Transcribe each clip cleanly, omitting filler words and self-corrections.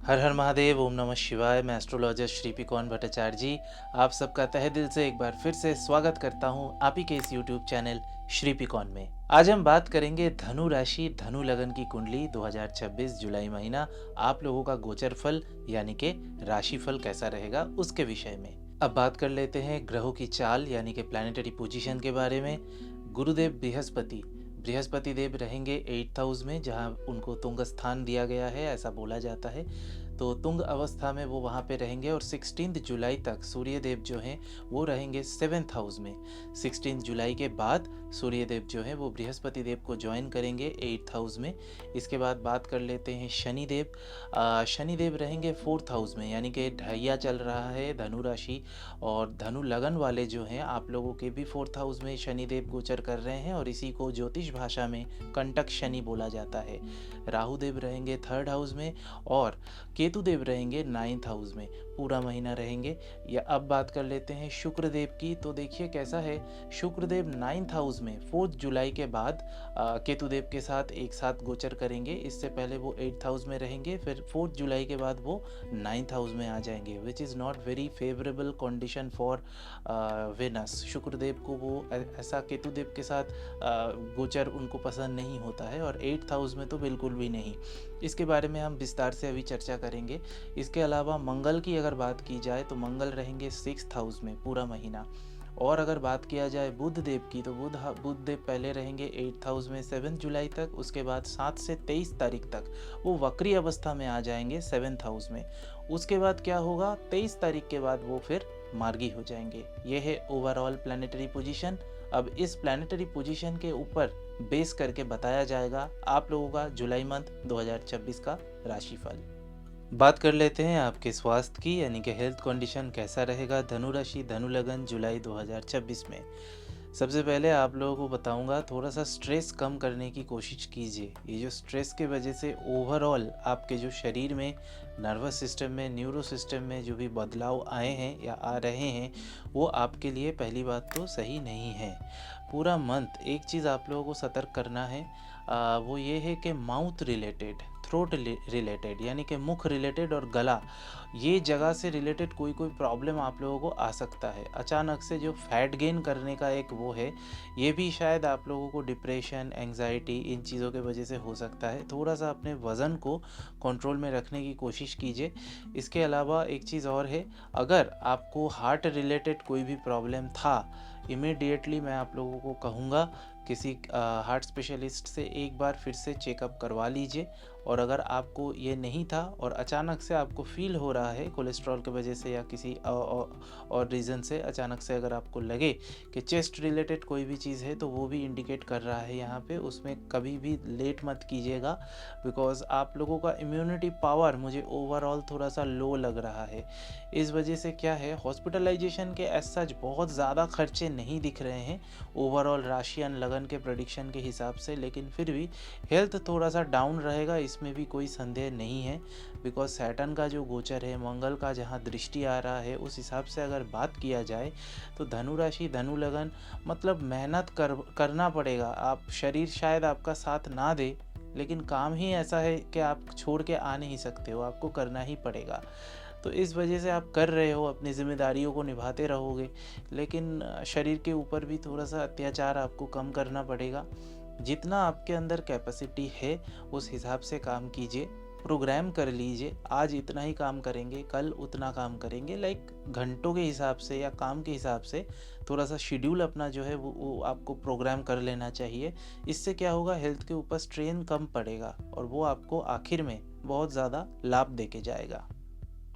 हर हर महादेव, ओम नमः शिवाय। मैं एस्ट्रोलॉजर श्रीपिकौन भट्टाचार्य जी आप सबका तहे दिल से एक बार फिर से स्वागत करता हूं आप ही के इस यूट्यूब चैनल श्रीपिकौन में। आज हम बात करेंगे धनु राशि धनु लगन की कुंडली 2026 जुलाई महीना आप लोगों का गोचर फल यानी कि राशि फल कैसा रहेगा उसके विषय में। अब बात कर लेते हैं ग्रहों की चाल यानी कि प्लैनेटरी पोजीशन के बारे में। गुरुदेव बृहस्पति देव रहेंगे 8th हाउस में, जहां उनको तुंग स्थान दिया गया है, ऐसा बोला जाता है। तो तुंग अवस्था में वो वहाँ पे रहेंगे और 16 जुलाई तक सूर्य देव जो हैं वो रहेंगे 7th हाउस में। 16 जुलाई के बाद सूर्य देव जो हैं वो बृहस्पति देव को ज्वाइन करेंगे 8th हाउस में। इसके बाद बात कर लेते हैं शनि देव रहेंगे 4th हाउस में, यानी कि ढैया चल रहा है धनु राशि और धनु लगन वाले जो हैं आप लोगों के भी 4th हाउस में शनि देव गोचर कर रहे हैं और इसी को ज्योतिष भाषा में कंटक शनि बोला जाता है। राहु देव रहेंगे 3rd हाउस में और केतु देव रहेंगे 9th हाउस में, पूरा महीना रहेंगे। या अब बात कर लेते हैं शुक्र देव की। तो देखिए कैसा है, शुक्र देव 9th हाउस में 4 जुलाई के बाद केतु देव के साथ एक साथ गोचर करेंगे। इससे पहले वो 8th हाउस में रहेंगे, फिर 4 जुलाई के बाद वो 9th हाउस में आ जाएंगे, which is not very favourable condition for Venus. Shukra Dev को वो ऐसा केतु देव के साथ गोचर उनको पसंद नहीं होता है और 8th हाउस में तो बिल्कुल भी नहीं। इसके बारे में हम विस्तार से अभी चर्चा करेंगे। इसके अलावा मंगल की अगर बात की जाए तो मंगल रहेंगे 6th हाउस में पूरा महीना। और अगर बात किया जाए बुध देव की तो बुध देव पहले रहेंगे 8th हाउस में 7 जुलाई तक, उसके बाद 7 से 23 तारीख तक वो वक्री अवस्था में आ जाएंगे 7th हाउस में। उसके बाद क्या होगा, 23 तारीख के बाद वो फिर मार्गी हो जाएंगे। ये है ओवरऑल प्लैनेटरी पोजीशन। अब इस प्लैनेटरी पोजीशन के ऊपर बेस करके बताया जाएगा आप लोगों का जुलाई मंथ 2026 का राशिफल। बात कर लेते हैं आपके स्वास्थ्य की, यानी कि हेल्थ कंडीशन कैसा रहेगा धनु राशि धनु लगन जुलाई 2026 में। सबसे पहले आप लोगों को बताऊंगा, थोड़ा सा स्ट्रेस कम करने की कोशिश कीजिए। ये जो स्ट्रेस के वजह से ओवरऑल आपके जो शरीर में, नर्वस सिस्टम में, न्यूरो सिस्टम में जो भी बदलाव आए हैं या आ रहे हैं वो आपके लिए पहली बात तो सही नहीं है। पूरा मंथ एक चीज़ आप लोगों को सतर्क करना है, वो ये है कि माउथ रिलेटेड, थ्रोट रिलेटेड यानी कि मुख रिलेटेड और गला, ये जगह से रिलेटेड कोई प्रॉब्लम आप लोगों को आ सकता है। अचानक से जो फैट गेन करने का एक वो है, ये भी शायद आप लोगों को डिप्रेशन, एंग्जाइटी, इन चीज़ों के वजह से हो सकता है। थोड़ा सा अपने वज़न को कंट्रोल में रखने की कोशिश कीजिए। इसके अलावा एक चीज़ और है, अगर आपको हार्ट रिलेटेड कोई भी प्रॉब्लम था, इमीडिएटली मैं आप लोगों को कहूँगा किसी हार्ट स्पेशलिस्ट से एक बार फिर से चेकअप करवा लीजिए। और अगर आपको ये नहीं था और अचानक से आपको फील हो रहा है कोलेस्ट्रॉल की वजह से या किसी और रीज़न से अचानक से अगर आपको लगे कि चेस्ट रिलेटेड कोई भी चीज़ है तो वो भी इंडिकेट कर रहा है यहाँ पे, उसमें कभी भी लेट मत कीजिएगा। बिकॉज आप लोगों का इम्यूनिटी पावर मुझे ओवरऑल थोड़ा सा लो लग रहा है। इस वजह से क्या है, हॉस्पिटलाइजेशन के एज सच बहुत ज़्यादा खर्चे नहीं दिख रहे हैं ओवरऑल राशियन लगन के प्रेडिक्शन के हिसाब से, लेकिन फिर भी हेल्थ थोड़ा सा डाउन रहेगा, इसमें भी कोई संदेह नहीं है। बिकॉज सैटर्न का जो गोचर है, मंगल का जहाँ दृष्टि आ रहा है, उस हिसाब से अगर बात किया जाए तो धनु राशि धनु लगन मतलब मेहनत करना पड़ेगा। आप शरीर शायद आपका साथ ना दे, लेकिन काम ही ऐसा है कि आप छोड़ के आ नहीं सकते हो, आपको करना ही पड़ेगा। तो इस वजह से आप कर रहे हो, अपनी जिम्मेदारियों को निभाते रहोगे, लेकिन शरीर के ऊपर भी थोड़ा सा अत्याचार आपको कम करना पड़ेगा। जितना आपके अंदर कैपेसिटी है उस हिसाब से काम कीजिए, प्रोग्राम कर लीजिए। आज इतना ही काम करेंगे, कल उतना काम करेंगे, लाइक घंटों के हिसाब से या काम के हिसाब से थोड़ा सा शेड्यूल अपना जो है वो आपको प्रोग्राम कर लेना चाहिए। इससे क्या होगा, हेल्थ के ऊपर स्ट्रेन कम पड़ेगा और वो आपको आखिर में बहुत ज़्यादा लाभ दे के जाएगा।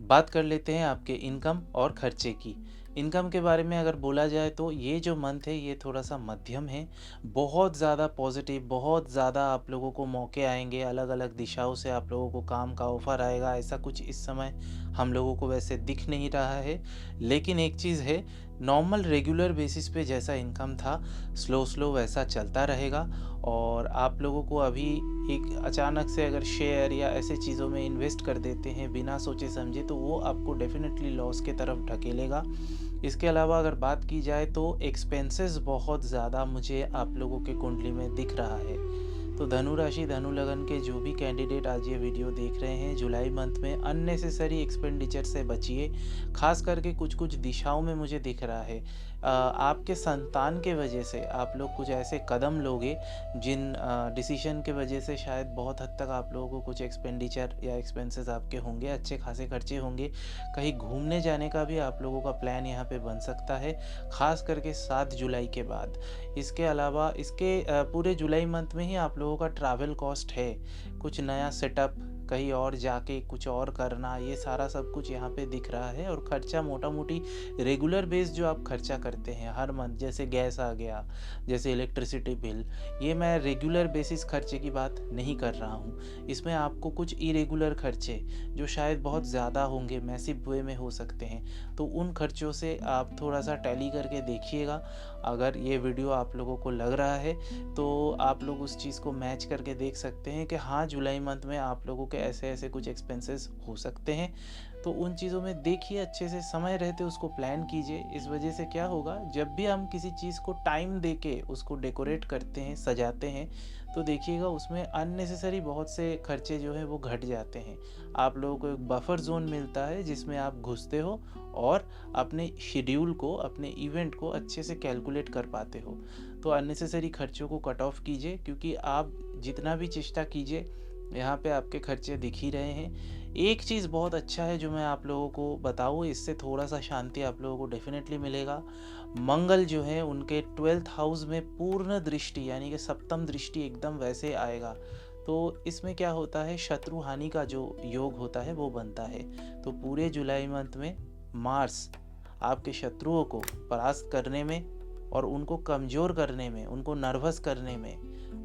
बात कर लेते हैं आपके इनकम और खर्चे की। इनकम के बारे में अगर बोला जाए तो ये जो मंथ है ये थोड़ा सा मध्यम है, बहुत ज़्यादा पॉजिटिव, बहुत ज़्यादा आप लोगों को मौके आएंगे, अलग अलग दिशाओं से आप लोगों को काम का ऑफर आएगा। ऐसा कुछ इस समय हम लोगों को वैसे दिख नहीं रहा है, लेकिन एक चीज़ है, नॉर्मल रेगुलर बेसिस पे जैसा इनकम था स्लो वैसा चलता रहेगा। और आप लोगों को अभी एक अचानक से अगर शेयर या ऐसे चीज़ों में इन्वेस्ट कर देते हैं बिना सोचे समझे, तो वो आपको डेफिनेटली लॉस के तरफ ढकेलेगा। इसके अलावा अगर बात की जाए तो एक्सपेंसेस बहुत ज़्यादा मुझे आप लोगों के कुंडली में दिख रहा है। तो धनु राशि धनु लगन के जो भी कैंडिडेट आज ये वीडियो देख रहे हैं, जुलाई मंथ में अननेसेसरी एक्सपेंडिचर से बचिए। खास करके कुछ कुछ दिशाओं में मुझे दिख रहा है आपके संतान के वजह से आप लोग कुछ ऐसे कदम लोगे जिन डिसीजन के वजह से शायद बहुत हद तक आप लोगों को कुछ एक्सपेंडिचर या एक्सपेंसेस आपके होंगे, अच्छे खासे खर्चे होंगे। कहीं घूमने जाने का भी आप लोगों का प्लान यहाँ पे बन सकता है, खास करके 7 जुलाई के बाद। इसके अलावा इसके पूरे जुलाई मंथ में ही आप लोगों का ट्रैवल कॉस्ट है, कुछ नया सेटअप, कहीं और जाके कुछ और करना, ये सारा सब कुछ यहाँ पे दिख रहा है। और खर्चा मोटा मोटी रेगुलर बेस जो आप खर्चा करते हैं हर मंथ, जैसे गैस आ गया, जैसे इलेक्ट्रिसिटी बिल, ये मैं रेगुलर बेसिस खर्चे की बात नहीं कर रहा हूँ। इसमें आपको कुछ इरेगुलर खर्चे जो शायद बहुत ज़्यादा होंगे, मैसिव वे में हो सकते हैं, तो उन खर्चों से आप थोड़ा सा टैली करके देखिएगा। अगर ये वीडियो आप लोगों को लग रहा है तो आप लोग उस चीज़ को मैच करके देख सकते हैं कि हाँ, जुलाई मंथ में आप लोगों के ऐसे ऐसे कुछ एक्सपेंसेस हो सकते हैं। तो उन चीज़ों में देखिए, अच्छे से समय रहते उसको प्लान कीजिए। इस वजह से क्या होगा, जब भी हम किसी चीज़ को टाइम दे के उसको डेकोरेट करते हैं, सजाते हैं, तो देखिएगा उसमें अननेसेसरी बहुत से खर्चे जो है वो घट जाते हैं। आप लोगों को एक बफर जोन मिलता है जिसमें आप घुसते हो और अपने शेड्यूल को, अपने इवेंट को अच्छे से कैलकुलेट कर पाते हो। तो अननेसेसरी खर्चों को कट ऑफ कीजिए, क्योंकि आप जितना भी चेष्टा कीजिए यहाँ पे आपके खर्चे दिख ही रहे हैं। एक चीज़ बहुत अच्छा है जो मैं आप लोगों को बताऊँ, इससे थोड़ा सा शांति आप लोगों को डेफिनेटली मिलेगा। मंगल जो है उनके 12th हाउस में पूर्ण दृष्टि, यानी कि सप्तम दृष्टि एकदम वैसे आएगा। तो इसमें क्या होता है, शत्रु हानि का जो योग होता है वो बनता है। तो पूरे जुलाई मंथ में मार्स आपके शत्रुओं को परास्त करने में और उनको कमज़ोर करने में, उनको नर्वस करने में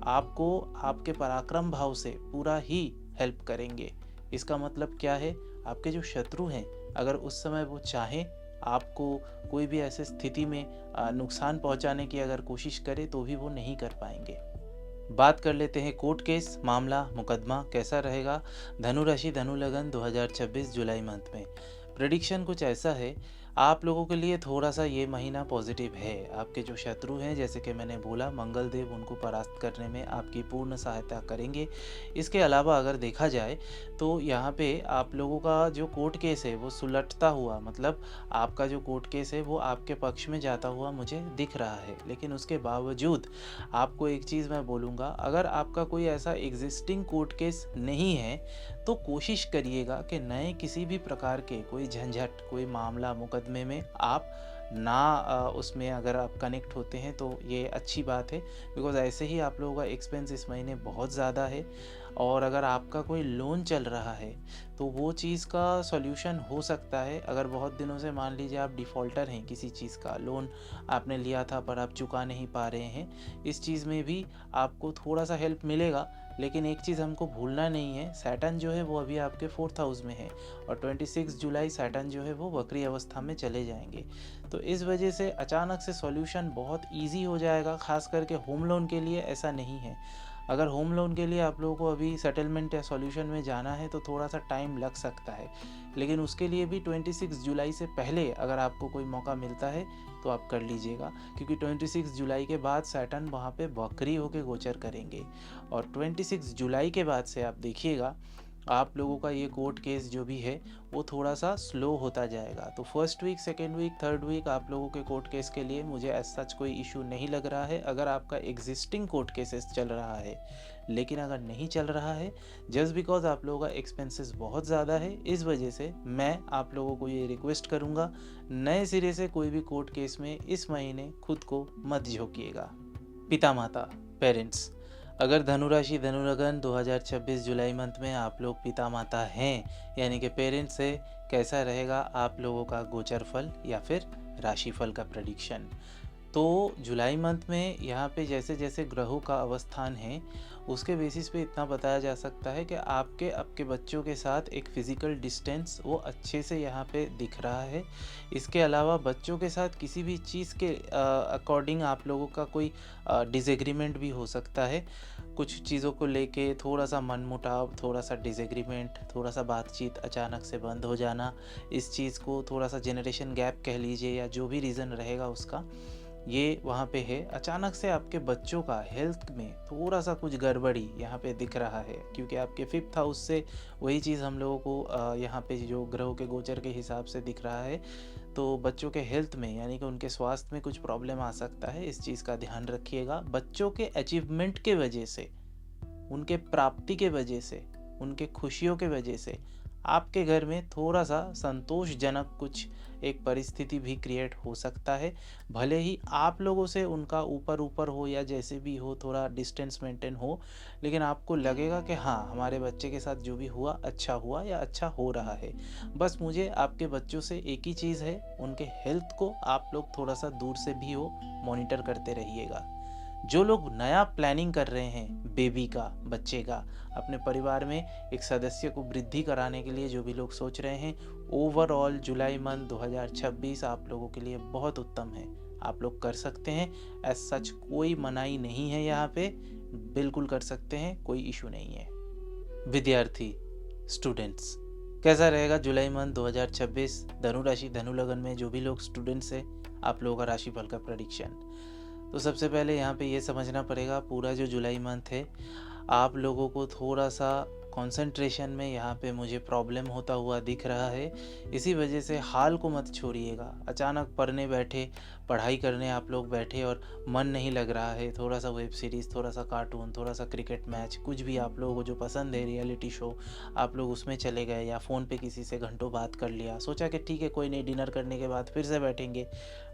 आपको आपके पराक्रम भाव से पूरा ही हेल्प करेंगे। इसका मतलब क्या है, आपके जो शत्रु हैं अगर उस समय वो चाहें आपको कोई भी ऐसे स्थिति में नुकसान पहुंचाने की अगर कोशिश करे तो भी वो नहीं कर पाएंगे। बात कर लेते हैं कोर्ट केस, मामला, मुकदमा कैसा रहेगा धनु राशि धनु लगन 2026 जुलाई मंथ में। प्रेडिक्शन कुछ ऐसा है, आप लोगों के लिए थोड़ा सा ये महीना पॉजिटिव है। आपके जो शत्रु हैं, जैसे कि मैंने बोला, मंगल देव उनको परास्त करने में आपकी पूर्ण सहायता करेंगे। इसके अलावा अगर देखा जाए तो यहाँ पे आप लोगों का जो कोर्ट केस है वो सुलटता हुआ, मतलब आपका जो कोर्ट केस है वो आपके पक्ष में जाता हुआ मुझे दिख रहा है। लेकिन उसके बावजूद आपको एक चीज़ मैं बोलूँगा, अगर आपका कोई ऐसा एग्जिस्टिंग कोर्ट केस नहीं है तो कोशिश करिएगा कि नए किसी भी प्रकार के कोई झंझट, कोई मामला, मुकदमे में आप ना उसमें अगर आप कनेक्ट होते हैं तो ये अच्छी बात है। बिकॉज़ ऐसे ही आप लोगों का एक्सपेंस इस महीने बहुत ज़्यादा है। और अगर आपका कोई लोन चल रहा है तो वो चीज़ का सॉल्यूशन हो सकता है। अगर बहुत दिनों से मान लीजिए आप डिफ़ॉल्टर हैं, किसी चीज़ का लोन आपने लिया था पर आप चुका नहीं पा रहे हैं, इस चीज़ में भी आपको थोड़ा सा हेल्प मिलेगा। लेकिन एक चीज़ हमको भूलना नहीं है, सैटर्न जो है वो अभी आपके 4th हाउस में है और 26 जुलाई सैटर्न जो है वो वक्री अवस्था में चले जाएंगे। तो इस वजह से अचानक से सॉल्यूशन बहुत इजी हो जाएगा। खास करके होम लोन के लिए ऐसा नहीं है। अगर होम लोन के लिए आप लोगों को अभी सेटलमेंट या सॉल्यूशन में जाना है तो थोड़ा सा टाइम लग सकता है, लेकिन उसके लिए भी 26 जुलाई से पहले अगर आपको कोई मौका मिलता है तो आप कर लीजिएगा, क्योंकि 26 जुलाई के बाद सैटर्न वहाँ पे वक्री होकर गोचर करेंगे। और 26 जुलाई के बाद से आप देखिएगा आप लोगों का ये कोर्ट केस जो भी है वो थोड़ा सा स्लो होता जाएगा। तो first week, second week, third week आप लोगों के कोर्ट केस के लिए मुझे एज सच कोई इशू नहीं लग रहा है। अगर आपका एग्जिस्टिंग कोर्ट केसेस चल रहा है, लेकिन अगर नहीं चल रहा है जस्ट बिकॉज आप लोगों का एक्सपेंसेस बहुत ज़्यादा है, इस वजह से मैं आप लोगों को ये रिक्वेस्ट करूँगा, नए सिरे से कोई भी कोर्ट केस में इस महीने खुद को मत झोंकिएगा। पिता माता, पेरेंट्स, अगर धनु राशि धनु लगन 2026 जुलाई मंथ में आप लोग पिता माता हैं, यानी कि पेरेंट्स से, कैसा रहेगा आप लोगों का गोचर फल या फिर राशिफल का प्रेडिक्शन। तो जुलाई मंथ में यहाँ पे जैसे जैसे ग्रहों का अवस्थान है उसके बेसिस पे इतना बताया जा सकता है कि आपके बच्चों के साथ एक फ़िज़िकल डिस्टेंस वो अच्छे से यहाँ पे दिख रहा है। इसके अलावा बच्चों के साथ किसी भी चीज़ के अकॉर्डिंग आप लोगों का कोई डिसएग्रीमेंट भी हो सकता है। कुछ चीज़ों को लेके थोड़ा सा मनमुटाव, थोड़ा सा डिसएग्रीमेंट, थोड़ा सा बातचीत अचानक से बंद हो जाना, इस चीज़ को थोड़ा सा जनरेशन गैप कह लीजिए या जो भी रीज़न रहेगा उसका, ये वहाँ पे है। अचानक से आपके बच्चों का हेल्थ में थोड़ा सा कुछ गड़बड़ी यहाँ पे दिख रहा है, क्योंकि आपके 5th हाउस से वही चीज़ हम लोगों को यहाँ पे जो ग्रहों के गोचर के हिसाब से दिख रहा है। तो बच्चों के हेल्थ में यानी कि उनके स्वास्थ्य में कुछ प्रॉब्लम आ सकता है, इस चीज़ का ध्यान रखिएगा। बच्चों के अचीवमेंट के वजह से, उनके प्राप्ति के वजह से, उनके खुशियों के वजह से आपके घर में थोड़ा सा संतोषजनक कुछ एक परिस्थिति भी क्रिएट हो सकता है। भले ही आप लोगों से उनका ऊपर ऊपर हो या जैसे भी हो, थोड़ा डिस्टेंस मेंटेन हो, लेकिन आपको लगेगा कि हाँ, हमारे बच्चे के साथ जो भी हुआ या अच्छा हो रहा है। बस मुझे आपके बच्चों से एक ही चीज़ है, उनके हेल्थ को आप लोग थोड़ा सा दूर से भी हो मॉनिटर करते रहिएगा। जो लोग नया प्लानिंग कर रहे हैं बेबी का, बच्चे का, अपने परिवार में एक सदस्य को वृद्धि कराने के लिए जो भी लोग सोच रहे हैं, ओवरऑल जुलाई मंथ 2026 आप लोगों के लिए बहुत उत्तम है। आप लोग कर सकते हैं, एज सच कोई मनाही नहीं है यहाँ पे, बिल्कुल कर सकते हैं, कोई इशू नहीं है। विद्यार्थी, स्टूडेंट्स, कैसा रहेगा जुलाई मंथ 2026 धनु राशि धनु लगन में जो भी लोग स्टूडेंट्स हैं, आप लोगों का राशिफल का प्रेडिक्शन। तो सबसे पहले यहाँ पे ये समझना पड़ेगा, पूरा जो जुलाई मंथ है आप लोगों को थोड़ा सा कंसंट्रेशन में यहाँ पे मुझे प्रॉब्लम होता हुआ दिख रहा है। इसी वजह से हाल को मत छोड़िएगा। अचानक पढ़ने बैठे, पढ़ाई करने आप लोग बैठे और मन नहीं लग रहा है, थोड़ा सा वेब सीरीज़, थोड़ा सा कार्टून, थोड़ा सा क्रिकेट मैच, कुछ भी आप लोगों को जो पसंद है, रियलिटी शो, आप लोग उसमें चले गए या फ़ोन पे किसी से घंटों बात कर लिया, सोचा कि ठीक है कोई नहीं, डिनर करने के बाद फिर से बैठेंगे,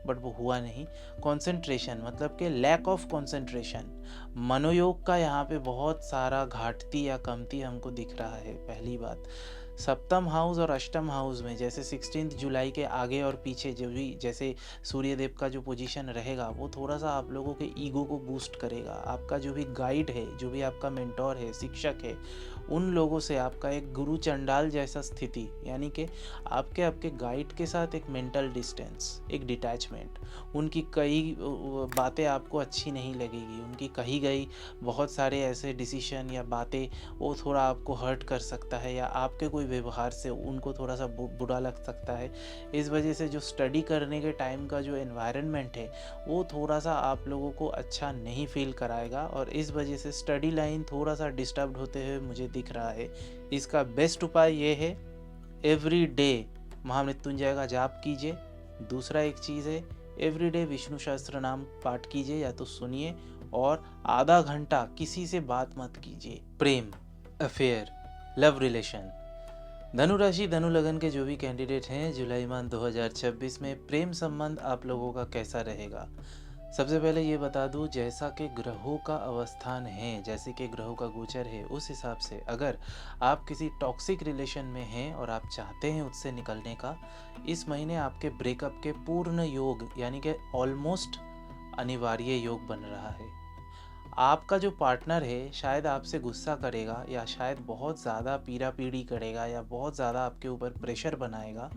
बट वो हुआ नहीं। कंसंट्रेशन मतलब कि लैक ऑफ कंसंट्रेशन, मनोयोग का यहाँ पे बहुत सारा घाटती या कमती हमको दिख रहा है। पहली बात, सप्तम हाउस और अष्टम हाउस में जैसे 16 जुलाई के आगे और पीछे जो भी जैसे सूर्यदेव का जो पोजीशन रहेगा, वो थोड़ा सा आप लोगों के ईगो को बूस्ट करेगा। आपका जो भी गाइड है, जो भी आपका मेंटोर है, शिक्षक है, उन लोगों से आपका एक गुरु चंडाल जैसा स्थिति, यानी कि आपके गाइड के साथ एक मेंटल डिस्टेंस, एक डिटैचमेंट, उनकी कई बातें आपको अच्छी नहीं लगेगी, उनकी कही गई बहुत सारे ऐसे डिसीजन या बातें वो थोड़ा आपको हर्ट कर सकता है, या आपके कोई व्यवहार से उनको थोड़ा सा बुरा लग सकता है। इस वजह से जो स्टडी करने के टाइम का जो एनवायरनमेंट है वो थोड़ा सा आप लोगों को अच्छा नहीं फील कराएगा, और इस वजह से स्टडी लाइन थोड़ा सा डिस्टर्ब होते हुए मुझे दिख रहा है। इसका बेस्ट उपाय ये है, एवरी डे महामृत्युंजय का जाप कीजिए। दूसरा एक चीज़ है, एवरीडे विष्णु सहस्त्र नाम पाठ कीजिए या तो सुनिए, और आधा घंटा किसी से बात मत कीजिए। प्रेम, अफेयर, लव रिलेशन, धनु राशि धनु लगन के जो भी कैंडिडेट हैं, जुलाई मंथ 2026 में प्रेम संबंध आप लोगों का कैसा रहेगा। सबसे पहले ये बता दूं, जैसा कि ग्रहों का अवस्थान है, जैसे कि ग्रहों का गोचर है, उस हिसाब से अगर आप किसी टॉक्सिक रिलेशन में हैं और आप चाहते हैं उससे निकलने का, इस महीने आपके ब्रेकअप के पूर्ण योग यानी कि ऑलमोस्ट अनिवार्य योग बन रहा है। आपका जो पार्टनर है शायद आपसे गुस्सा करेगा, या शायद बहुत ज़्यादा पीड़ा पीड़ी करेगा, या बहुत ज़्यादा आपके ऊपर प्रेशर बनाएगा,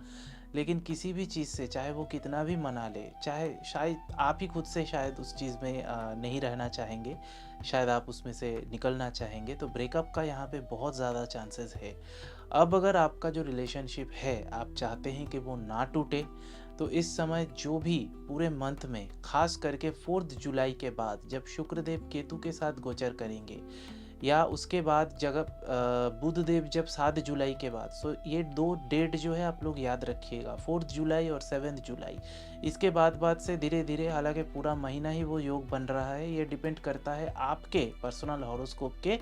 लेकिन किसी भी चीज़ से चाहे वो कितना भी मना ले, चाहे शायद आप ही खुद से शायद उस चीज़ में नहीं रहना चाहेंगे, शायद आप उसमें से निकलना चाहेंगे, तो ब्रेकअप का यहाँ पे बहुत ज़्यादा चांसेस है। अब अगर आपका जो रिलेशनशिप है आप चाहते हैं कि वो ना टूटे, तो इस समय जो भी पूरे मंथ में, खास करके 4 जुलाई के बाद जब शुक्रदेव केतु के साथ गोचर करेंगे, या उसके बाद जगह बुध देव जब 7 जुलाई के बाद, सो ये 2 डेट जो है आप लोग याद रखिएगा, 4 जुलाई और 7 जुलाई। इसके बाद से धीरे धीरे, हालांकि पूरा महीना ही वो योग बन रहा है, ये डिपेंड करता है आपके पर्सनल हॉरोस्कोप के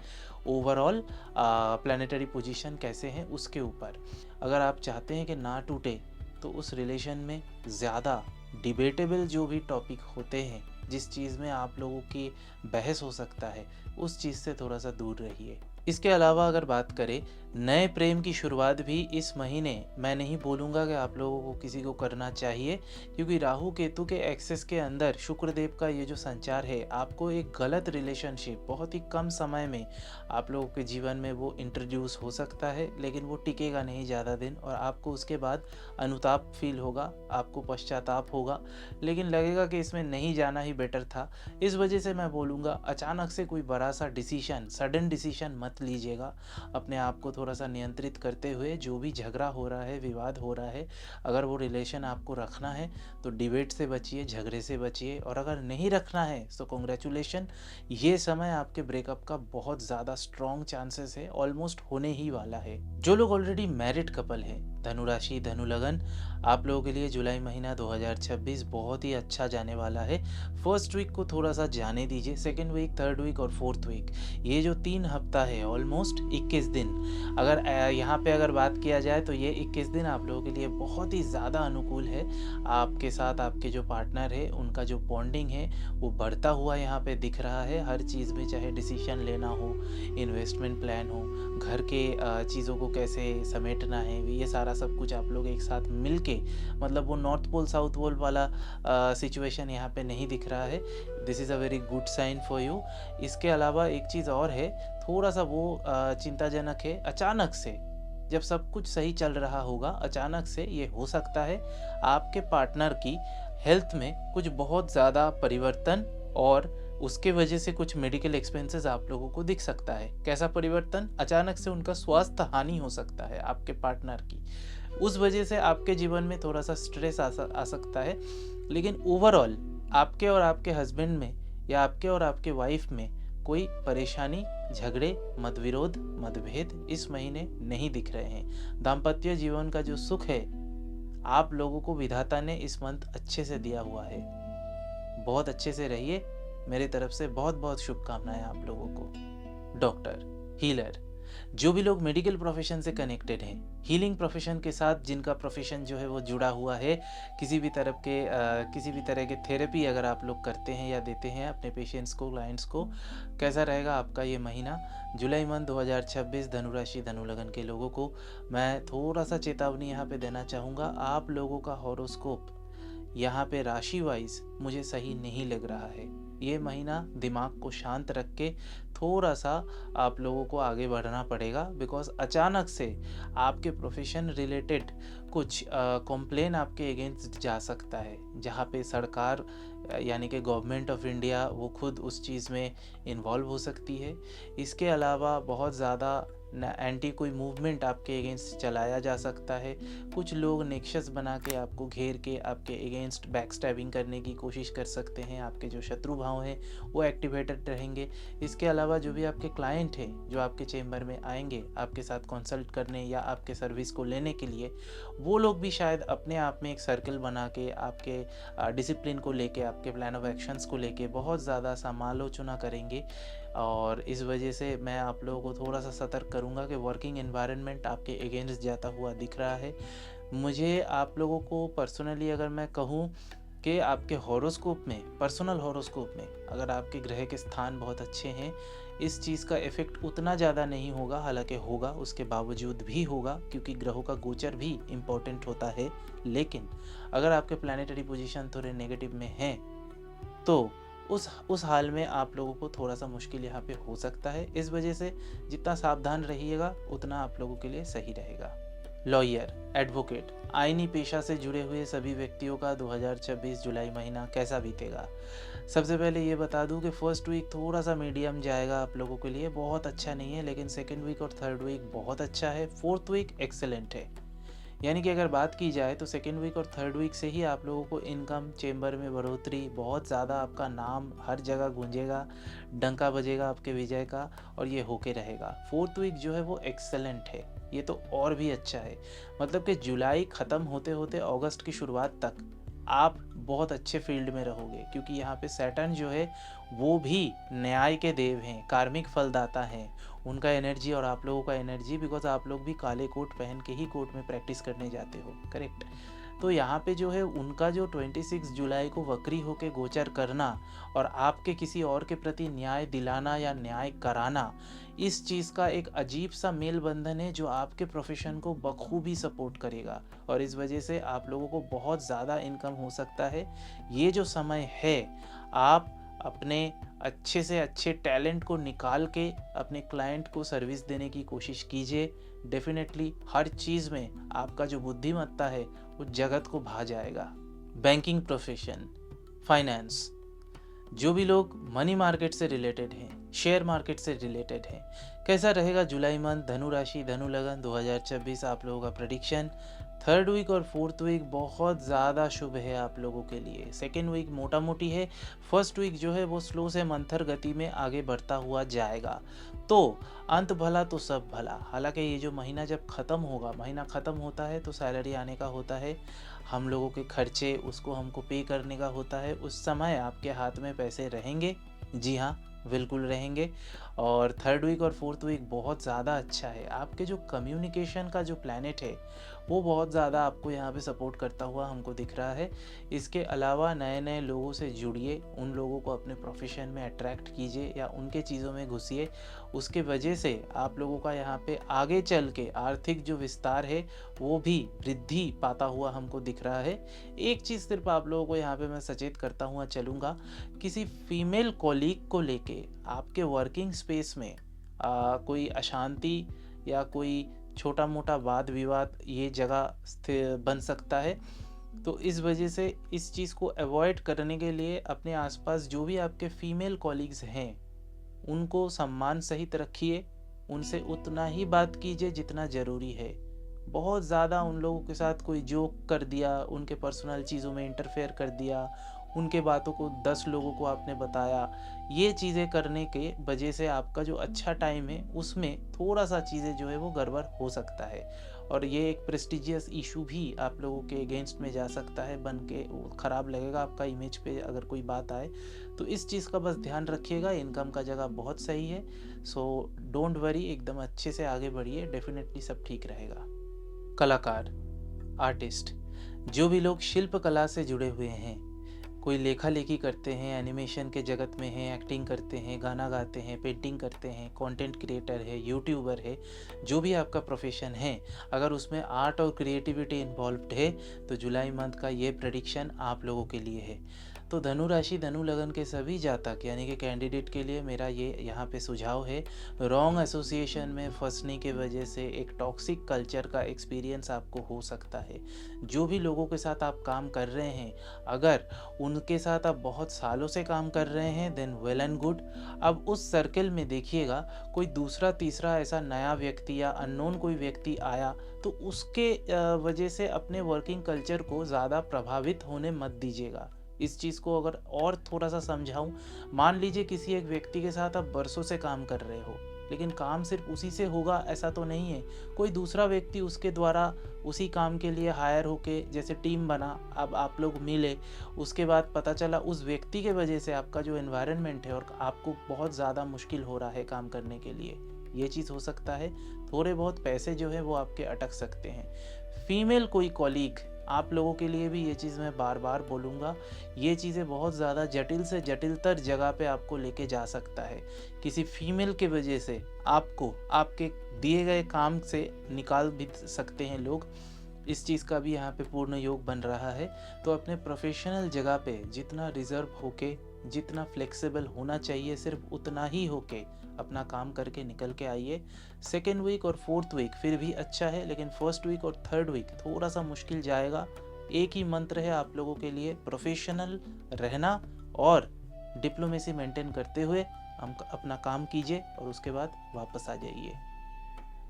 ओवरऑल प्लानिटरी पोजीशन कैसे हैं उसके ऊपर। अगर आप चाहते हैं कि ना टूटे, तो उस रिलेशन में ज़्यादा डिबेटेबल जो भी टॉपिक होते हैं, जिस चीज़ में आप लोगों की बहस हो सकता है, उस चीज़ से थोड़ा सा दूर रहिए। इसके अलावा अगर बात करें, नए प्रेम की शुरुआत भी इस महीने मैं नहीं बोलूँगा कि आप लोगों को किसी को करना चाहिए, क्योंकि राहु केतु के एक्सेस के अंदर शुक्रदेव का ये जो संचार है, आपको एक गलत रिलेशनशिप बहुत ही कम समय में आप लोगों के जीवन में वो इंट्रोड्यूस हो सकता है, लेकिन वो टिकेगा नहीं ज़्यादा दिन, और आपको उसके बाद अनुताप फील होगा, आपको पश्चाताप होगा, लेकिन लगेगा कि इसमें नहीं जाना ही बेटर था। इस वजह से मैं बोलूँगा, अचानक से कोई बड़ा सा डिसीजन, सडन डिसीजन मत लीजिएगा, अपने आप को थोड़ा सा नियंत्रित करते हुए जो भी झगड़ा हो रहा है, विवाद हो रहा है, अगर वो रिलेशन आपको रखना है तो डिबेट से बचिए, झगड़े से बचिए, और अगर नहीं रखना है तो कॉन्ग्रेचुलेशन, ये समय आपके ब्रेकअप का बहुत ज़्यादा स्ट्रॉन्ग चांसेस है, ऑलमोस्ट होने ही वाला है। जो लोग ऑलरेडी मैरिड कपल हैं, धनु राशि, धनु लगन, आप लोगों के लिए जुलाई महीना 2026 बहुत ही अच्छा जाने वाला है। फर्स्ट वीक को थोड़ा सा जाने दीजिए, सेकेंड वीक, थर्ड वीक और फोर्थ वीक, ये जो 3 हफ्ता है, ऑलमोस्ट 21 दिन, अगर यहाँ पे अगर बात किया जाए तो ये 21 दिन आप लोगों के लिए बहुत ही ज़्यादा अनुकूल है। आपके साथ आपके जो पार्टनर है उनका जो बॉन्डिंग है वो बढ़ता हुआ यहाँ पे दिख रहा है। हर चीज़ में, चाहे डिसीजन लेना हो, इन्वेस्टमेंट प्लान हो, घर के चीज़ों को कैसे समेटना है, ये सारा सब कुछ आप लोग एक साथ मिल के, मतलब वो नॉर्थ पोल साउथ पोल वाला सिचुएशन यहाँ पे नहीं दिख रहा है। This is a very good sign for you. इसके अलावा एक चीज़ और है, थोड़ा सा वो चिंताजनक है, अचानक से जब सब कुछ सही चल रहा होगा, अचानक से ये हो सकता है आपके पार्टनर की हेल्थ में कुछ बहुत ज़्यादा परिवर्तन, और उसके वजह से कुछ मेडिकल एक्सपेंसेस आप लोगों को दिख सकता है। कैसा परिवर्तन? अचानक से उनका स्वास्थ्य हानि हो सकता है आपके पार्टनर की, उस वजह से आपके जीवन में थोड़ा सा स्ट्रेस आ सकता है। लेकिन ओवरऑल आपके और आपके हस्बैंड में या आपके और आपके वाइफ में कोई परेशानी, झगड़े, मतविरोध, मतभेद इस महीने नहीं दिख रहे हैं। दाम्पत्य जीवन का जो सुख है आप लोगों को विधाता ने इस मंथ अच्छे से दिया हुआ है। बहुत अच्छे से रहिए, मेरी तरफ से बहुत बहुत शुभकामनाएं आप लोगों को। डॉक्टर, हीलर, जो भी लोग मेडिकल प्रोफेशन से कनेक्टेड हैं, हीलिंग प्रोफेशन के साथ जिनका प्रोफेशन जो है वो जुड़ा हुआ है, किसी भी तरह के थेरेपी अगर आप लोग करते हैं या देते हैं अपने पेशेंट्स को, क्लाइंट्स को, कैसा रहेगा आपका ये महीना? जुलाई मंथ 2026 धनु राशि, धनु लगन के लोगों को मैं थोड़ा सा चेतावनी यहाँ पे देना चाहूँगा। आप लोगों का हॉरोस्कोप यहाँ पे राशि वाइज मुझे सही नहीं लग रहा है। ये महीना दिमाग को शांत रख के थोड़ा सा आप लोगों को आगे बढ़ना पड़ेगा, बिकॉज अचानक से आपके प्रोफेशन रिलेटेड कुछ कंप्लेन आपके अगेंस्ट जा सकता है, जहाँ पे सरकार यानी कि गवर्नमेंट ऑफ इंडिया वो खुद उस चीज़ में इन्वॉल्व हो सकती है। इसके अलावा बहुत ज़्यादा एंटी कोई मूवमेंट आपके अगेंस्ट चलाया जा सकता है। कुछ लोग नेक्सस बना के आपको घेर के आपके अगेंस्ट बैक स्टैबिंग करने की कोशिश कर सकते हैं। आपके जो शत्रु भाव हैं वो एक्टिवेटेड रहेंगे। इसके अलावा जो भी आपके क्लाइंट हैं जो आपके चेम्बर में आएंगे आपके साथ कंसल्ट करने या आपके सर्विस को लेने के लिए, वो लोग भी शायद अपने आप में एक सर्कल बना के आपके डिसिप्लिन को लेके, आपके प्लान ऑफ एक्शंस को लेके बहुत ज़्यादा समालोचना करेंगे। और इस वजह से मैं आप लोगों को थोड़ा सा सतर्क करूंगा कि वर्किंग एनवायरनमेंट आपके अगेंस्ट जाता हुआ दिख रहा है। मुझे आप लोगों को पर्सनली अगर मैं कहूँ कि आपके हॉरोस्कोप में, पर्सनल हॉरोस्कोप में अगर आपके ग्रह के स्थान बहुत अच्छे हैं, इस चीज़ का इफ़ेक्ट उतना ज़्यादा नहीं होगा, हालांकि होगा, उसके बावजूद भी होगा, क्योंकि ग्रहों का गोचर भी इम्पोर्टेंट होता है। लेकिन अगर आपके प्लानिटरी पोजीशन थोड़े नेगेटिव में हैं तो उस हाल में आप लोगों को थोड़ा सा मुश्किल यहाँ पे हो सकता है। इस वजह से जितना सावधान रहिएगा उतना आप लोगों के लिए सही रहेगा। लॉयर, एडवोकेट, आईनी पेशा से जुड़े हुए सभी व्यक्तियों का 2026 जुलाई महीना कैसा बीतेगा? सबसे पहले ये बता दूं कि फर्स्ट वीक थोड़ा सा मीडियम जाएगा आप लोगों के लिए, बहुत अच्छा नहीं है, लेकिन सेकेंड वीक और थर्ड वीक बहुत अच्छा है। फोर्थ वीक एक्सेलेंट है। यानी कि अगर बात की जाए तो सेकेंड वीक और थर्ड वीक से ही आप लोगों को इनकम, चेम्बर में बढ़ोतरी, बहुत ज़्यादा आपका नाम हर जगह गूंजेगा, डंका बजेगा आपके विजय का, और ये होके रहेगा। फोर्थ वीक जो है वो एक्सेलेंट है, ये तो और भी अच्छा है। मतलब कि जुलाई ख़त्म होते होते अगस्त की शुरुआत तक आप बहुत अच्छे फील्ड में रहोगे, क्योंकि यहाँ पे सैटर्न जो है वो भी न्याय के देव हैं, कार्मिक फलदाता हैं। उनका एनर्जी और आप लोगों का एनर्जी, बिकॉज आप लोग भी काले कोट पहन के ही कोर्ट में प्रैक्टिस करने जाते हो, करेक्ट? तो यहाँ पे जो है उनका जो 26 जुलाई को वक्री होके गोचर करना और आपके किसी और के प्रति न्याय दिलाना या न्याय कराना, इस चीज़ का एक अजीब सा मेल बंधन है जो आपके प्रोफेशन को बखूबी सपोर्ट करेगा, और इस वजह से आप लोगों को बहुत ज़्यादा इनकम हो सकता है। ये जो समय है, आप अपने अच्छे से अच्छे टैलेंट को निकाल के अपने क्लाइंट को सर्विस देने की कोशिश कीजिए। डेफिनेटली हर चीज़ में आपका जो बुद्धिमत्ता है वो जगत को भा जाएगा। बैंकिंग प्रोफेशन, फाइनेंस, जो भी लोग मनी मार्केट से रिलेटेड हैं, शेयर मार्केट से रिलेटेड हैं। कैसा रहेगा जुलाई मंथ धनु राशि धनु लगन 2026 आप लोगों का प्रेडिक्शन। थर्ड वीक और फोर्थ वीक बहुत ज़्यादा शुभ है आप लोगों के लिए। सेकेंड वीक मोटा मोटी है, फर्स्ट वीक जो है वो स्लो से मंथर गति में आगे बढ़ता हुआ जाएगा। तो अंत भला तो सब भला। हालांकि ये जो महीना जब ख़त्म होगा, महीना ख़त्म होता है तो सैलरी आने का होता है, हम लोगों के खर्चे उसको हमको पे करने का होता है। उस समय आपके हाथ में पैसे रहेंगे, जी हाँ बिल्कुल रहेंगे। और थर्ड वीक और फोर्थ वीक बहुत ज़्यादा अच्छा है। आपके जो कम्युनिकेशन का जो प्लैनेट है वो बहुत ज़्यादा आपको यहाँ पे सपोर्ट करता हुआ हमको दिख रहा है। इसके अलावा नए नए लोगों से जुड़िए, उन लोगों को अपने प्रोफेशन में अट्रैक्ट कीजिए या उनके चीज़ों में घुसिए। उसके वजह से आप लोगों का यहाँ पे आगे चल के आर्थिक जो विस्तार है वो भी वृद्धि पाता हुआ हमको दिख रहा है। एक चीज़ सिर्फ आप लोगों को यहाँ पे मैं सचेत करता हुआ चलूँगा, किसी फीमेल कॉलीग को लेके आपके वर्किंग स्पेस में कोई अशांति या कोई छोटा मोटा वाद विवाद ये जगह बन सकता है। तो इस वजह से इस चीज़ को अवॉइड करने के लिए अपने आसपास जो भी आपके फीमेल कॉलीग्स हैं उनको सम्मान सहित रखिए, उनसे उतना ही बात कीजिए जितना ज़रूरी है। बहुत ज़्यादा उन लोगों के साथ कोई जोक कर दिया, उनके पर्सनल चीज़ों में इंटरफेयर कर दिया, उनके बातों को 10 लोगों को आपने बताया, ये चीज़ें करने के वजह से आपका जो अच्छा टाइम है उसमें थोड़ा सा चीज़ें जो है वो गड़बड़ हो सकता है। और ये एक प्रेस्टिजियस इशू भी आप लोगों के अगेंस्ट में जा सकता है, बन के ख़राब लगेगा आपका इमेज पे अगर कोई बात आए। तो इस चीज़ का बस ध्यान रखिएगा। इनकम का जगह बहुत सही है, सो डोंट वरी, एकदम अच्छे से आगे बढ़िए, डेफिनेटली सब ठीक रहेगा। कलाकार, आर्टिस्ट, जो भी लोग शिल्प कला से जुड़े हुए हैं, कोई लेखा लेखी करते हैं, एनिमेशन के जगत में हैं, एक्टिंग करते हैं, गाना गाते हैं, पेंटिंग करते हैं, कंटेंट क्रिएटर है, यूट्यूबर है, जो भी आपका प्रोफेशन है, अगर उसमें आर्ट और क्रिएटिविटी इन्वॉल्व्ड है तो जुलाई मंथ का ये प्रेडिक्शन आप लोगों के लिए है। तो धनु राशि धनु लगन के सभी जातक यानी कि कैंडिडेट के लिए मेरा ये यहाँ पे सुझाव है, रॉन्ग एसोसिएशन में फंसने के वजह से एक टॉक्सिक कल्चर का एक्सपीरियंस आपको हो सकता है। जो भी लोगों के साथ आप काम कर रहे हैं, अगर उनके साथ आप बहुत सालों से काम कर रहे हैं देन वेल एंड गुड। अब उस सर्कल में देखिएगा कोई दूसरा तीसरा ऐसा नया व्यक्ति या अननोन कोई व्यक्ति आया तो उसके वजह से अपने वर्किंग कल्चर को ज़्यादा प्रभावित होने मत दीजिएगा। इस चीज़ को अगर और थोड़ा सा समझाऊं, मान लीजिए किसी एक व्यक्ति के साथ आप बरसों से काम कर रहे हो, लेकिन काम सिर्फ उसी से होगा ऐसा तो नहीं है। कोई दूसरा व्यक्ति उसके द्वारा उसी काम के लिए हायर होके जैसे टीम बना, अब आप लोग मिले, उसके बाद पता चला उस व्यक्ति के वजह से आपका जो एनवायरनमेंट है और आपको बहुत ज़्यादा मुश्किल हो रहा है काम करने के लिए, ये चीज़ हो सकता है। थोड़े बहुत पैसे जो है वो आपके अटक सकते हैं। फीमेल कोई कॉलीग, आप लोगों के लिए भी ये चीज़ मैं बार बार बोलूँगा, ये चीज़ें बहुत ज़्यादा जटिल से जटिलतर जगह पे आपको लेके जा सकता है। किसी फीमेल के वजह से आपको आपके दिए गए काम से निकाल भी सकते हैं लोग। इस चीज़ का भी यहाँ पे पूर्ण योग बन रहा है। तो अपने प्रोफेशनल जगह पे जितना रिजर्व होके, जितना फ्लेक्सिबल होना चाहिए सिर्फ उतना ही होके अपना काम करके निकल के आइए। सेकेंड वीक और फोर्थ वीक फिर भी अच्छा है, लेकिन फर्स्ट वीक और थर्ड वीक थोड़ा सा मुश्किल जाएगा। एक ही मंत्र है आप लोगों के लिए, प्रोफेशनल रहना और डिप्लोमेसी मेंटेन करते हुए हम अपना काम कीजिए और उसके बाद वापस आ जाइए।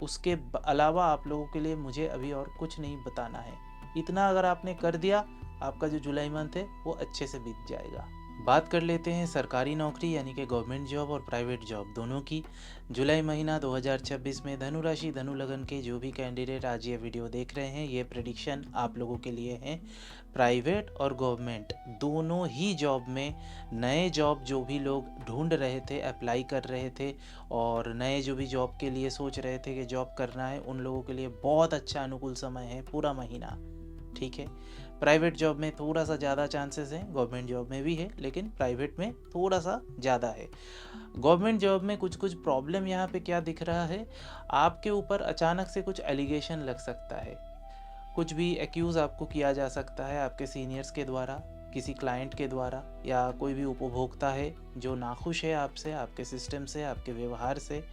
उसके अलावा आप लोगों के लिए मुझे अभी और कुछ नहीं बताना है। इतना अगर आपने कर दिया, आपका जो जुलाई मंथ है वो अच्छे से बीत जाएगा। बात कर लेते हैं सरकारी नौकरी यानी कि गवर्नमेंट जॉब और प्राइवेट जॉब दोनों की। जुलाई महीना 2026 में धनु राशि धनु लगन के जो भी कैंडिडेट आज ये वीडियो देख रहे हैं, ये प्रेडिक्शन आप लोगों के लिए हैं। प्राइवेट और गवर्नमेंट दोनों ही जॉब में नए जॉब जो भी लोग ढूंढ रहे थे, अप्लाई कर रहे थे और नए जो भी जॉब के लिए सोच रहे थे कि जॉब करना है, उन लोगों के लिए बहुत अच्छा अनुकूल समय है पूरा महीना। ठीक है, प्राइवेट जॉब में थोड़ा सा ज़्यादा चांसेस हैं, गवर्नमेंट जॉब में भी है, लेकिन प्राइवेट में थोड़ा सा ज़्यादा है। गवर्नमेंट जॉब में कुछ कुछ प्रॉब्लम यहाँ पे क्या दिख रहा है, आपके ऊपर अचानक से कुछ एलिगेशन लग सकता है, कुछ भी एक्यूज़ आपको किया जा सकता है आपके सीनियर्स के द्वारा, किसी क्लाइंट के द्वारा, या कोई भी उपभोक्ता है जो नाखुश है आपसे, आपके सिस्टम से, आपके व्यवहार से,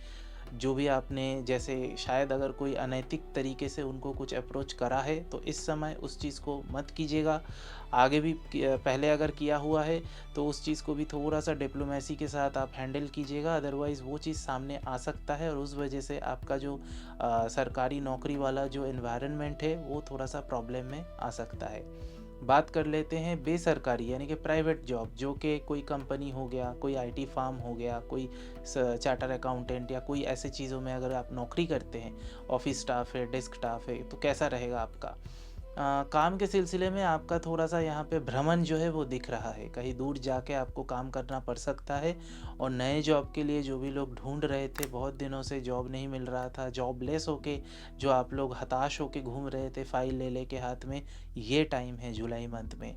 जो भी आपने जैसे शायद अगर कोई अनैतिक तरीके से उनको कुछ अप्रोच करा है तो इस समय उस चीज़ को मत कीजिएगा। आगे भी पहले अगर किया हुआ है तो उस चीज़ को भी थोड़ा सा डिप्लोमेसी के साथ आप हैंडल कीजिएगा, अदरवाइज़ वो चीज़ सामने आ सकता है और उस वजह से आपका जो सरकारी नौकरी वाला जो एनवायरनमेंट है वो थोड़ा सा प्रॉब्लम में आ सकता है। बात कर लेते हैं बेसरकारी यानी कि प्राइवेट जॉब, जो कि कोई कंपनी हो गया, कोई आईटी फार्म हो गया, कोई चार्टर अकाउंटेंट या कोई ऐसे चीज़ों में अगर आप नौकरी करते हैं, ऑफिस स्टाफ है, डेस्क स्टाफ है, तो कैसा रहेगा आपका काम के सिलसिले में। आपका थोड़ा सा यहाँ पे भ्रमण जो है वो दिख रहा है, कहीं दूर जाके आपको काम करना पड़ सकता है। और नए जॉब के लिए जो भी लोग ढूंढ रहे थे, बहुत दिनों से जॉब नहीं मिल रहा था, जॉबलेस होके जो आप लोग हताश होके घूम रहे थे फाइल ले लेके हाथ में, ये टाइम है जुलाई मंथ में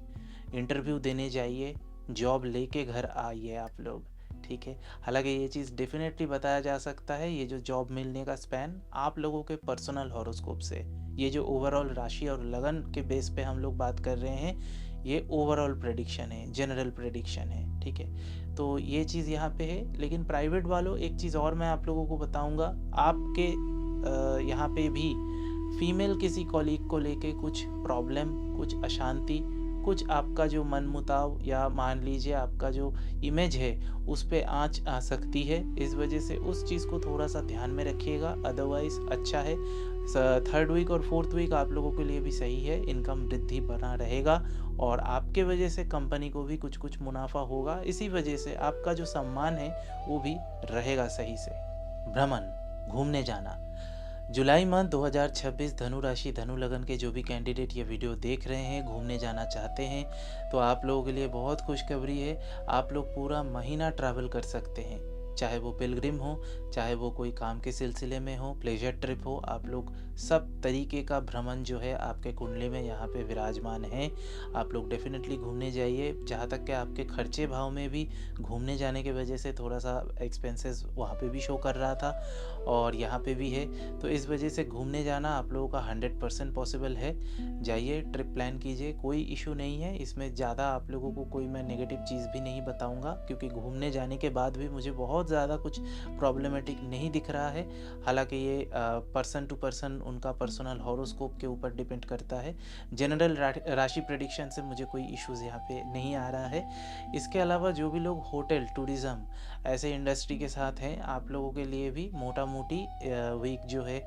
इंटरव्यू देने जाइए, जॉब लेके घर आइए आप लोग, ठीक है। हालांकि ये चीज़ डेफिनेटली बताया जा सकता है, ये जो जॉब मिलने का स्पैन आप लोगों के पर्सनल हॉरोस्कोप से, ये जो ओवरऑल राशि और लगन के बेस पे हम लोग बात कर रहे हैं, ये ओवरऑल प्रेडिक्शन है, जनरल प्रेडिक्शन है, ठीक है। तो ये चीज़ यहाँ पे है। लेकिन प्राइवेट वालों, एक चीज़ और मैं आप लोगों को बताऊँगा, आपके यहाँ पे भी फीमेल किसी कॉलीग को लेके कुछ प्रॉब्लम, कुछ अशांति, कुछ आपका जो मनमुटाव या मान लीजिए आपका जो इमेज है उस पे आँच आ सकती है। इस वजह से उस चीज़ को थोड़ा सा ध्यान में रखिएगा, अदरवाइज़ अच्छा है। थर्ड वीक और फोर्थ वीक आप लोगों के लिए भी सही है, इनकम वृद्धि बना रहेगा और आपके वजह से कंपनी को भी कुछ कुछ मुनाफा होगा। इसी वजह से आपका जो सम्मान है वो भी रहेगा सही से। भ्रमण, घूमने जाना, जुलाई मंथ 2026 धनु राशि धनु लगन के जो भी कैंडिडेट ये वीडियो देख रहे हैं, घूमने जाना चाहते हैं, तो आप लोगों के लिए बहुत खुशखबरी है। आप लोग पूरा महीना ट्रैवल कर सकते हैं, चाहे वो पिलग्रिम हो, चाहे वो कोई काम के सिलसिले में हो, प्लेजर ट्रिप हो, आप लोग सब तरीके का भ्रमण जो है आपके कुंडली में यहाँ पे विराजमान है। आप लोग डेफिनेटली घूमने जाइए। जहाँ तक कि आपके खर्चे भाव में भी घूमने जाने की वजह से थोड़ा सा एक्सपेंसेस वहाँ पे भी शो कर रहा था और यहाँ पे भी है, तो इस वजह से घूमने जाना आप लोगों का 100% पॉसिबल है। जाइए, ट्रिप प्लान कीजिए, कोई इशू नहीं है इसमें। ज़्यादा आप लोगों को कोई मैं नेगेटिव चीज़ भी नहीं बताऊँगा, क्योंकि घूमने जाने के बाद भी मुझे बहुत ज़्यादा कुछ प्रॉब्लमेटिक नहीं दिख रहा है। हालांकि ये पर्सन टू पर्सन उनका पर्सनल हॉरोस्कोप के ऊपर डिपेंड करता है। जनरल राशि प्रेडिक्शन से मुझे कोई इश्यूज़ यहाँ पे नहीं आ रहा है। इसके अलावा जो भी लोग होटल टूरिज़्म ऐसे इंडस्ट्री के साथ हैं, आप लोगों के लिए भी मोटा मोटी वीक जो है,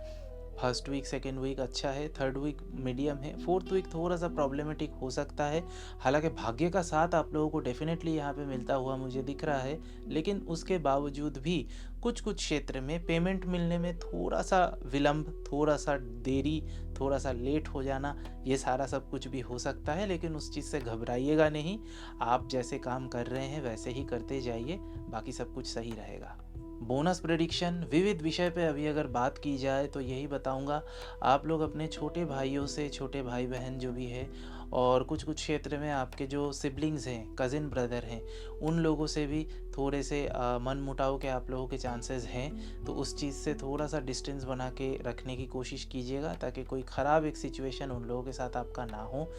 फर्स्ट वीक सेकेंड वीक अच्छा है, थर्ड वीक मीडियम है, फोर्थ वीक थोड़ा सा प्रॉब्लमेटिक हो सकता है। हालांकि भाग्य का साथ आप लोगों को डेफिनेटली यहाँ पे मिलता हुआ मुझे दिख रहा है, लेकिन उसके बावजूद भी कुछ कुछ क्षेत्र में पेमेंट मिलने में थोड़ा सा विलंब, थोड़ा सा देरी, थोड़ा सा लेट हो जाना, ये सारा सब कुछ भी हो सकता है। लेकिन उस चीज़ से घबराइएगा नहीं, आप जैसे काम कर रहे हैं वैसे ही करते जाइए, बाकी सब कुछ सही रहेगा। बोनस प्रेडिक्शन, विविध विषय पे अभी अगर बात की जाए तो यही बताऊंगा, आप लोग अपने छोटे भाइयों से, छोटे भाई बहन जो भी है, और कुछ कुछ क्षेत्र में आपके जो सिबलिंग्स हैं, कज़िन ब्रदर हैं, उन लोगों से भी थोड़े से मन मुटाव के आप लोगों के चांसेस हैं। तो उस चीज़ से थोड़ा सा डिस्टेंस बना के रखने की कोशिश कीजिएगा, ताकि कोई ख़राब एक सिचुएशन उन लोगों के साथ आपका ना हो।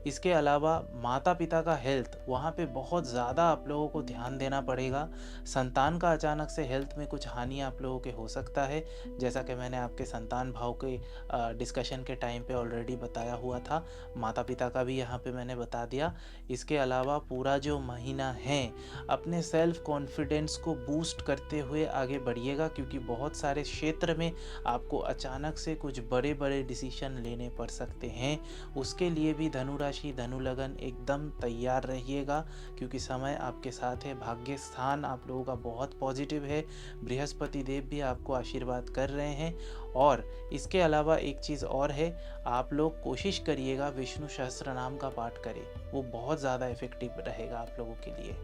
इसके अलावा माता पिता का हेल्थ, वहाँ पे बहुत ज़्यादा आप लोगों को ध्यान देना पड़ेगा। संतान का अचानक से हेल्थ में कुछ हानि आप लोगों के हो सकता है, जैसा कि मैंने आपके संतान भाव के डिस्कशन के टाइम पे ऑलरेडी बताया हुआ था। माता पिता का भी यहाँ पे मैंने बता दिया। इसके अलावा पूरा जो महीना है अपने सेल्फ कॉन्फिडेंस को बूस्ट करते हुए आगे बढ़िएगा, क्योंकि बहुत सारे क्षेत्र में आपको अचानक से कुछ बड़े बड़े डिसीजन लेने पड़ सकते हैं। उसके लिए भी धनु राशि धनु लगन एकदम तैयार रहिएगा, क्योंकि समय आपके साथ है। भाग्य स्थान आप लोगों का बहुत पॉजिटिव है, बृहस्पति देव भी आपको आशीर्वाद कर रहे हैं। और इसके अलावा एक चीज़ और है, आप लोग कोशिश करिएगा विष्णु सहस्त्र नाम का पाठ करें, वो बहुत ज़्यादा इफेक्टिव रहेगा आप लोगों के लिए।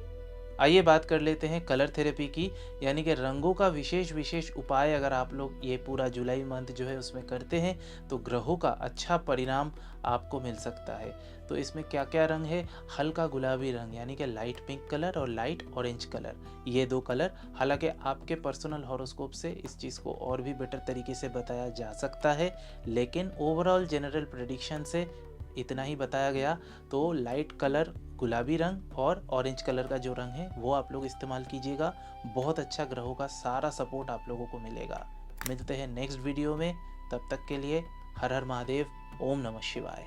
आइए बात कर लेते हैं कलर थेरेपी की, यानी कि रंगों का विशेष उपाय अगर आप लोग ये पूरा जुलाई मंथ जो है उसमें करते हैं तो ग्रहों का अच्छा परिणाम आपको मिल सकता है। तो इसमें क्या क्या रंग है, हल्का गुलाबी रंग यानी कि लाइट पिंक कलर और लाइट ऑरेंज कलर, ये दो कलर। हालांकि आपके पर्सनल हॉरोस्कोप से इस चीज़ को और भी बेटर तरीके से बताया जा सकता है, लेकिन ओवरऑल जनरल प्रेडिक्शन से इतना ही बताया गया। तो लाइट कलर गुलाबी रंग और ऑरेंज कलर का जो रंग है वो आप लोग इस्तेमाल कीजिएगा, बहुत अच्छा ग्रहों का सारा सपोर्ट आप लोगों को मिलेगा। मिलते हैं नेक्स्ट वीडियो में, तब तक के लिए हर हर महादेव, ओम नमः शिवाय।